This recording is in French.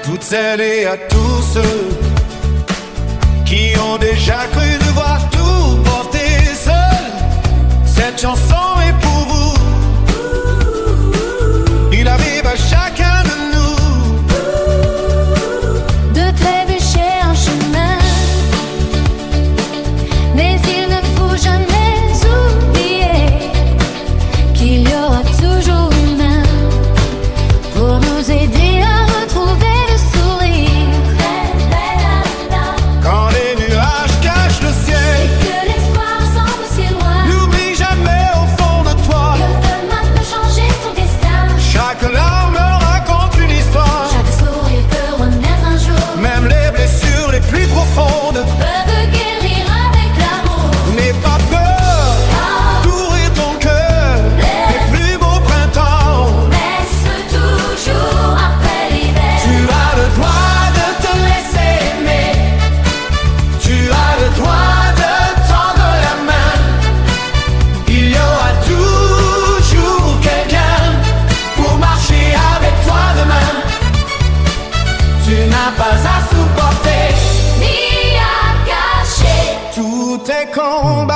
Toutes celles et à tous ceux qui ont déjà cru devoir tout porter seul, cette chanson est pour vous. Il arrive à chacun de nous de trébucher en chemin, mais il ne faut jamais oublier qu'il y aura toujours une main pour nous aider à retrouver le sourire. quand les nuages cachent le ciel, Et que l'espoir semble si loin, n'oublie jamais au fond de toi, que demain peut changer ton destin. chaque larme raconte une histoire. Chaque sourire peut renaître un jour, Même les blessures les plus profondes, peuvent guérir avec l'amour. n'aie pas peur d'ouvrir ton cœur. Les plus beaux printemps, Laisse toujours après l'hiver. tu as le droit de te laisser aimer. Tu as le droit de tendre la main. Il y aura toujours quelqu'un pour marcher avec toi demain. Tu n'as pas à supporter Ni à cacher. tous tes combats.